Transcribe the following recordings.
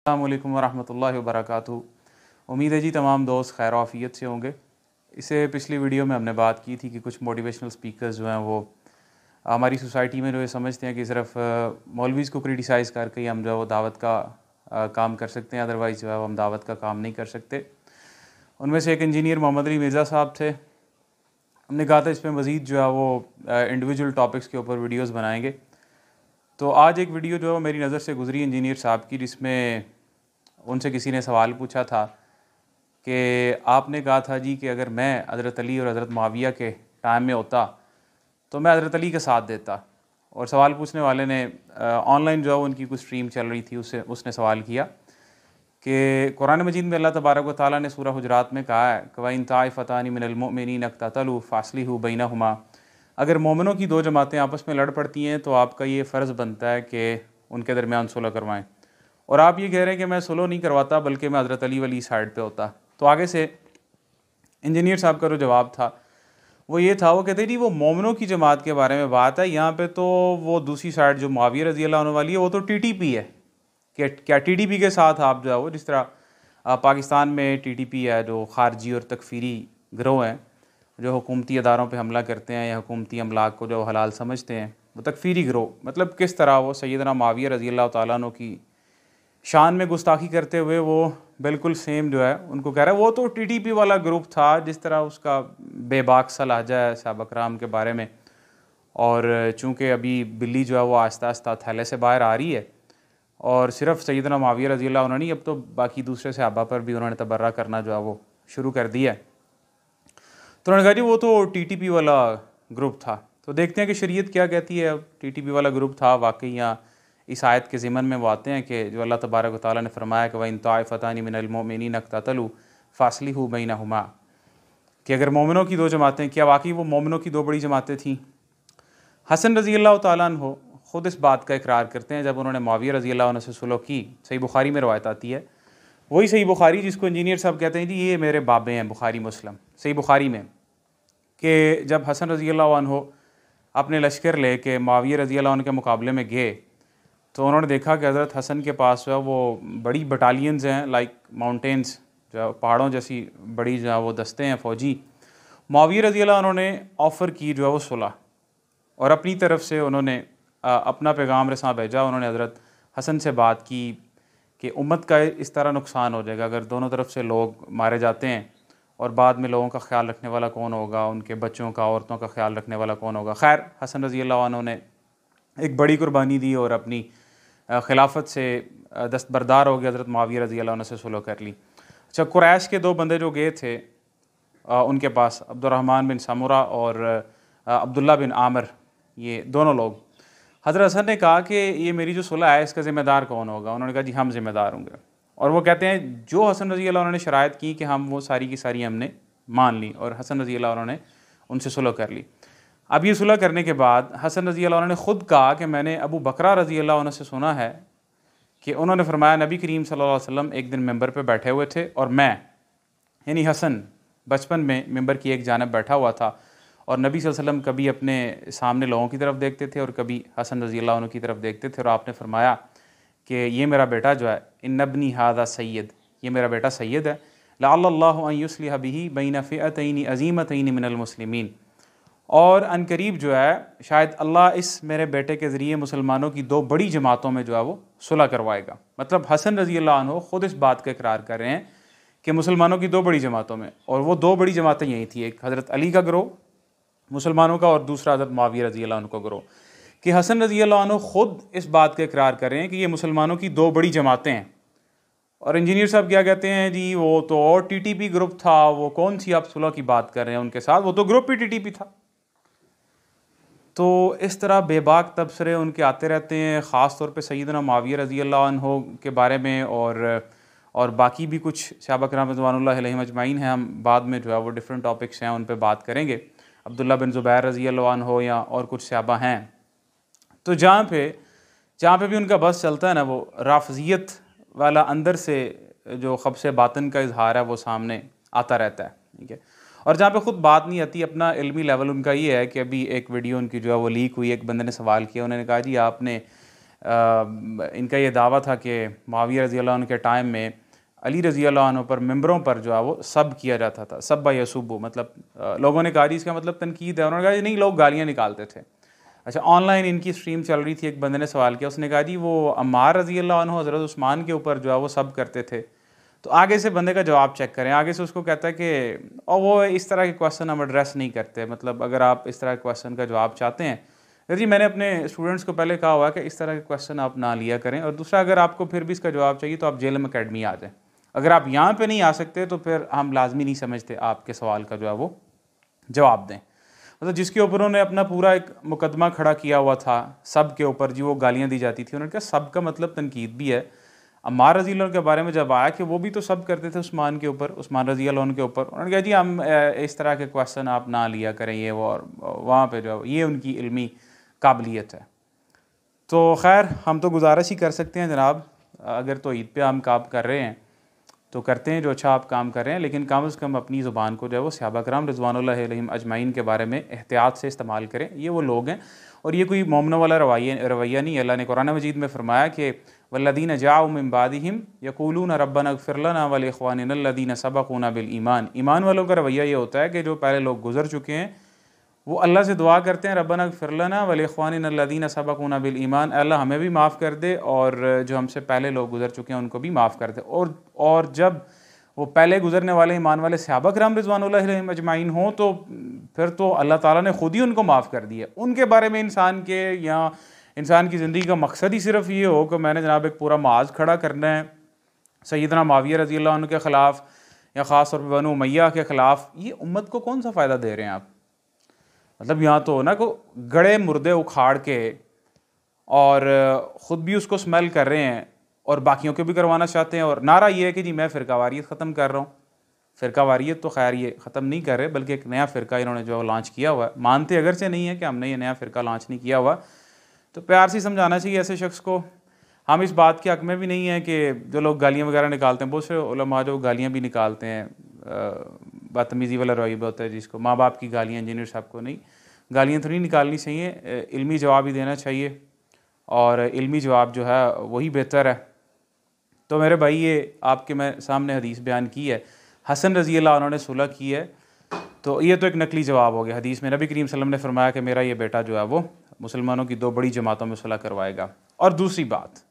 अस्सलामु अलैकुम वरहमतुल्लाहि वबरकातुहू। उम्मीद है जी तमाम दोस्त खैर आफ़ियत से होंगे। इससे पिछली वीडियो में हमने बात की थी कि कुछ मोटिवेशनल स्पीकर्स जो हैं वो हमारी सोसाइटी में जो ये समझते हैं कि सिर्फ मौलवीज़ को क्रिटिसाइज़ करके ही हम जो है वो दावत का काम कर सकते हैं, अदरवाइज़ जो है हम दावत का काम नहीं कर सकते। उनमें से एक इंजीनियर मोहम्मद अली मिर्ज़ा साहब थे। हमने कहा था इस पर मज़ीद जो है वो इंडिविजुअल टॉपिक्स के ऊपर वीडियोज़ बनाएँगे। तो आज एक वीडियो जो है मेरी नज़र से गुज़री इंजीनियर साहब की, जिसमें उनसे किसी ने सवाल पूछा था कि आपने कहा था जी कि अगर मैं हज़रत अली और हज़रत मुआविया के टाइम में होता तो मैं हज़रत अली का साथ देता। और सवाल पूछने वाले ने ऑनलाइन जो है उनकी कुछ स्ट्रीम चल रही थी, उसने सवाल किया कि कुरान मजीद में अल्लाह तबारक व तआला ने सूरह हुजरात में कहा है कि वइन ताइफ़तानि मिनल मुमिनीन इक़्ततलू फ़अस्लिहू बैनहुमा, अगर मोमिनों की दो जमातें आपस में लड़ पड़ती हैं तो आपका ये फ़र्ज़ बनता है कि उनके दरमियान सुलह करवाएं। और आप ये कह रहे हैं कि मैं सुलह नहीं करवाता बल्कि मैं हज़रत अली वाली साइड पे होता। तो आगे से इंजीनियर साहब का जो जवाब था वो ये था, वो कहते जी वो मोमिनों की जमात के बारे में बात है, यहाँ पे तो वो दूसरी साइड जो मुआविया रज़ी अल्लाह अन्हु वाली है वो तो टीटीपी है। क्या टीटीपी के साथ आप जो है वो, जिस तरह पाकिस्तान में टीटीपी है जो खारजी और तकफ़ीरी गिरोह हैं जो हुकूमती अदारों पे हमला करते हैं या हुकूमती अमलाक को जो हलाल समझते हैं, वो तकफ़ीरी गिरोह, मतलब किस तरह वो सैयदना मुआविया रज़ी अल्लाह तआला अन्हु की शान में गुस्ताखी करते हुए वो बिल्कुल सेम जो है उनको कह रहा है वो तो टीटीपी वाला ग्रुप था, जिस तरह उसका बेबाक सा लहजा है सहाबा कराम के बारे में। और चूँकि अभी बिल्ली जो है वो आहिस्ता आहिस्ता थैले से बाहर आ रही है और सिर्फ सैयदना मुआविया रज़ी अल्लाह अन्हु नहीं, अब तो बाकी दूसरे सहाबा पर भी उन्होंने तबर्रा करना जो है वो शुरू कर दिया है। तो उन्होंने कहा जी वो तो टीटीपी वाला ग्रुप था। तो देखते हैं कि शरीयत क्या कहती है। अब टीटीपी वाला ग्रुप था वाकई, यहाँ इस आयत के ज़िमन में वो आते हैं कि जो अल्लाह तबारक व तआला ने फरमाया कि वइन ताइफ़तानि मिनल मुमिनीन इक़्ततलू फ़अस्लिहू बैनहुमा, कि अगर मोमिनों की दो जमातें, क्या वाकई वो मोमिनों की दो बड़ी जमातें थीं। हसन रज़ी अल्लाह तआला अन्हु ख़ुद इस बात का इकरार करते हैं, जब उन्होंने मुआविया रज़ी अल्लाह अन्हु से सुलह की, सही बुखारी में रवायत आती है, वही सही बुखारी जिसको इंजीनियर साहब कहते हैं जी ये मेरे बाबे हैं, बुखारी मुस्लिम, सही बुखारी में, कि जब हसन रज़ी अल्लाह अन्हु अपने लश्कर ले के मुआविया रज़ी अल्लाह अन्हु के मुकाबले में गए तो उन्होंने देखा कि हज़रत हसन के पास जो है वो बड़ी बटालियंस हैं, लाइक माउंटेन्स, जो है पहाड़ों जैसी बड़ी जो है वो दस्ते हैं फ़ौजी। मुआविया रज़ी अल्लाह अन्हु ने ऑफ़र की जो है वो सुलह, और अपनी तरफ से उन्होंने अपना पैगाम रसां भेजा। उन्होंने हज़रत हसन से बात की कि उम्मत का इस तरह नुकसान हो जाएगा अगर दोनों तरफ से लोग मारे जाते हैं, और बाद में लोगों का ख्याल रखने वाला कौन होगा, उनके बच्चों का, औरतों का ख्याल रखने वाला कौन होगा। खैर हसन रज़ी अल्लाह अन्हु ने एक बड़ी कुर्बानी दी और अपनी खिलाफत से दस्तबरदार हो गया, हज़रत मुआविया रज़ी अल्लाह अन्हु से सुलह कर ली। अच्छा, कुरैश के दो बंदे जो गए थे उनके पास, अब्दुर्रहमान बिन समुरा और अब्दुल्ला बिन आमिर, ये दोनों लोग, हज़रत हसन ने कहा कि ये मेरी जो सुलह है इसका ज़िम्मेदार कौन होगा। उन्होंने कहा जी हम ज़िम्मेदार होंगे। और वो कहते हैं जो हसन रज़ी अल्लाह अन्हु ने शराइत की कि हम वो सारी की सारी हमने मान ली, और हसन रज़ी अल्लाह अन्हु ने उनसे सुलह कर ली। अब ये सुलह करने के बाद हसन रज़ी अल्लाह अन्हु ने ख़ुद कहा कि मैंने अबू बकरा रज़ी अल्लाह अन्हु से सुना है कि उन्होंने फरमाया नबी करीम सल्लल्लाहु अलैहि वसल्लम एक दिन मिंबर पे बैठे हुए थे और मैं, यानी हसन, बचपन में मिंबर की एक जानब बैठा हुआ था, और नबी सल्लल्लाहु अलैहि वसल्लम कभी अपने सामने लोगों की तरफ देखते थे और कभी हसन रज़ी अल्लाह अन्हु की तरफ देखते थे, और आपने फरमाया कि ये मेरा बेटा जो है, इन्नब्नी हादा सैयद, ये मेरा बेटा सैयद है, लअल्लल्लाहु अन युस्लिह बिही बैन फ़िअतैनि अज़ीमतैनि मिनल मुस्लिमीन, और अनकरीब जो है शायद अल्लाह इस मेरे बेटे के ज़रिए मुसलमानों की दो बड़ी जमातों में जो है वो सुलह करवाएगा। मतलब हसन रज़ी अल्लाह अन्हु ख़ुद इस बात का इकरार कर रहे हैं कि मुसलमानों की दो बड़ी जमातों में, और वो दो बड़ी जमातें यही थी, एक हज़रत अली का गिरोह मुसलमानों का और दूसरा हज़रत मुआविया रज़ी अल्लाह अन्हु का गिरोह। कि हसन रज़ी अल्लाह अन्हु ख़ुद इस बात का इकरार कर रहे हैं कि ये मुसलमानों की दो बड़ी जमातें हैं। और इंजीनियर साहब क्या कहते हैं जी वो तो और टीटीपी ग्रुप था, वो कौन सी आप सुलह की बात कर रहे हैं उनके साथ, वो तो ग्रुप ही टीटीपी था। तो इस तरह बेबाक तबसरे उनके आते रहते हैं, ख़ास तौर पे सैयदना मुआविया रज़ी अल्लाह अन्हु के बारे में, और बाकी भी कुछ सहाबा किराम रिज़वानुल्लाहि अलैहिम अजमाइन हैं। हम बाद में जो है वो डिफरेंट टॉपिक्स हैं उन पे बात करेंगे, अब्दुल्ला बिन ज़ुबैर रज़ी अल्लाह अन्हु या और कुछ सहाबा हैं। तो जहाँ पे भी उनका बस चलता है ना, वो राफ़ज़ियत वाला अंदर से जो ख़ब्स बातिन का इजहार है वो सामने आता रहता है, ठीक है। और जहाँ पे ख़ुद बात नहीं आती, अपना इल्मी लेवल उनका ये है कि अभी एक वीडियो उनकी जो है वो लीक हुई, एक बंदे ने सवाल किया, उन्होंने कहा जी आपने इनका ये दावा था कि मुआविया रज़ी अल्लाह अन्हु के टाइम में अली रज़ी अल्लाह अन्हु पर मिंबरों पर जो है वो सब किया जाता था, सब यसुब्बु, मतलब लोगों ने कहा जी इसका मतलब तनकीद है। उन्होंने कहा जी नहीं, लोग गालियाँ निकालते थे। अच्छा, ऑनलाइन इनकी स्ट्रीम चल रही थी, एक बंदे ने सवाल किया, उसने कहा जी वो अम्मार रज़ी अल्लाह अन्हु हज़रत उस्मान के ऊपर जो है वो सब करते थे। तो आगे से बंदे का जवाब चेक करें, आगे से उसको कहता है कि और वो इस तरह के क्वेश्चन हम एड्रेस नहीं करते, मतलब अगर आप इस तरह के क्वेश्चन का जवाब चाहते हैं जी, मैंने अपने स्टूडेंट्स को पहले कहा हुआ है कि इस तरह के क्वेश्चन आप ना लिया करें। और दूसरा, अगर आपको फिर भी इसका जवाब चाहिए तो आप JLM अकेडमी आ जाएँ। अगर आप यहाँ पे नहीं आ सकते तो फिर हम लाजमी नहीं समझते आपके सवाल का जो है वो जवाब दें। मतलब जिसके ऊपर उन्होंने अपना पूरा एक मुकदमा खड़ा किया हुआ था, सब के ऊपर जी वो गालियाँ दी जाती थी, उन्होंने कहा सब का मतलब तनकीद भी है। अम्मार रज़ी अल्लाह के बारे में जब आया कि वो भी तो सब करते थे उस्मान के ऊपर, उस्मान रज़ी अल्लाह के ऊपर, उन्होंने कहा जी हम इस तरह के क्वेश्चन आप ना लिया करें ये वो, और वहाँ पे जो ये उनकी इल्मी काबिलियत है। तो खैर, हम तो गुजारिश ही कर सकते हैं जनाब, अगर तो ईद पे हम काम कर रहे हैं तो करते हैं जो अच्छा आप काम कर रहे हैं, लेकिन कम से कम अपनी ज़ुबान को जो है वो सहाबा कराम रिज़वानुल्लाहि अलैहिम अजमाइन के बारे में एहतियात से इस्तेमाल करें। ये वो लोग हैं और ये कोई मोमनों वाला रवैया नहीं। अल्लाह ने कुरान मजीद में फरमाया कि वल्लदीन जाउ मिन बादिहिम यक़ूलून रब्बना इग़फ़िर लना व लिइख़वानिना अल्लज़ीना सबक़ूना बिल ईमान। ईमान वालों का रवैया ये होता है कि जो पहले लोग गुजर चुके हैं वो अल्लाह से दुआ करते हैं, रब्बना इग़फ़िर लना व लिइख़वानिना अल्लज़ीना सबक़ूना बिल ईमान, अल्लाह हमें भी माफ़ कर दे और जो हमसे पहले लोग गुजर चुके हैं उनको भी माफ़ कर दे। और जब वो पहले गुजरने वाले ईमान वाले सहाबा किराम रिज़वानुल्लाहि अलैहिम अजमाइन हों तो फिर तो अल्लाह ताला ने ख़ुद ही उनको माफ़ कर दिया। उनके बारे में इंसान के या इंसान की ज़िंदगी का मकसद ही सिर्फ ये हो कि मैंने जनाब एक पूरा माज खड़ा करना है सैयदना मुआविया रज़ी अल्लाह अन्हु के ख़िलाफ़ या ख़ास तौर पर बनु उमय्या के ख़िलाफ़। ये उम्मत को कौन सा फ़ायदा दे रहे हैं आप? मतलब यहाँ तो ना को गड़े मुर्दे उखाड़ के और ख़ुद भी उसको स्मेल कर रहे हैं और बाकियों को भी करवाना चाहते हैं, और नारा ये है कि जी मैं फ़िरकावारियत ख़त्म कर रहा हूँ। फ़िरकावारियत तो खैर ये ख़त्म नहीं कर रहे, बल्कि एक नया फ़िरका इन्होंने जो लॉन्च किया हुआ है। मानते अगर से नहीं है कि हमने ये नया फ़िरका लॉन्च नहीं किया हुआ, तो प्यार से समझाना चाहिए ऐसे शख्स को। हम इस बात के हक़ में भी नहीं है कि जो लोग गालियाँ वगैरह निकालते हैं, बहुत से उलमा जो गालियाँ भी निकालते हैं, बदतमीज़ी वाला रवैया होता है जिसको माँ बाप की गालियाँ, इंजीनियर साहब को नहीं, गालियाँ तो नहीं निकालनी चाहिए, इल्मी जवाब ही देना चाहिए और इल्मी जवाब जो है वही बेहतर है। तो मेरे भाई, ये आपके मैं सामने हदीस बयान की है, हसन रज़ी अल्लाह उन्होंने सुलह की है, तो ये तो एक नकली जवाब हो गया। हदीस में नबी करीम सल्लल्लाहु अलैहि वसल्लम ने फरमाया कि मेरा ये बेटा जो है वो मुसलमानों की 2 बड़ी जमातों में सुलह करवाएगा। और दूसरी बात,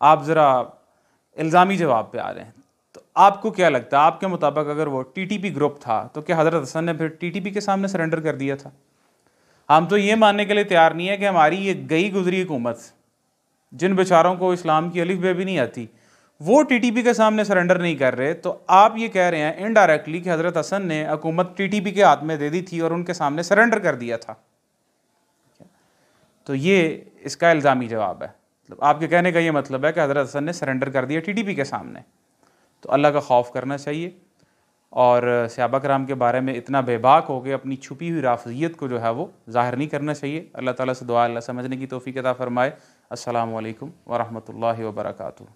आप ज़रा इल्ज़ामी जवाब पे आ रहे हैं, तो आपको क्या लगता है, आपके मुताबिक अगर वो TTP ग्रुप था तो क्या हज़रत हसन ने फिर TTP के सामने सरेंडर कर दिया था? हम तो ये मानने के लिए तैयार नहीं है कि हमारी ये गई गुजरी हुकूमत, जिन बेचारों को इस्लाम की अलिफ बे भी नहीं आती, वो TTP के सामने सरेंडर नहीं कर रहे, तो आप ये कह रहे हैं इनडायरेक्टली कि हज़रत हसन ने हुकूमत TTP के हाथ में दे दी थी और उनके सामने सरेंडर कर दिया था। तो ये इसका इल्ज़ामी जवाब है। मतलब आपके कहने का ये मतलब है कि हज़रत हसन ने सरेंडर कर दिया TTP के सामने। तो अल्लाह का खौफ करना चाहिए और सहाबा कराम के बारे में इतना बेबाक हो के अपनी छुपी हुई राफ़ज़ियत को जो है वो ज़ाहिर नहीं करना चाहिए। अल्लाह ताला से दुआ अल्लाह समझने की तौफ़ीक़ अता फ़रमाए। अस्सलामु अलैकुम व रहमतुल्लाहि व बरकातुहू।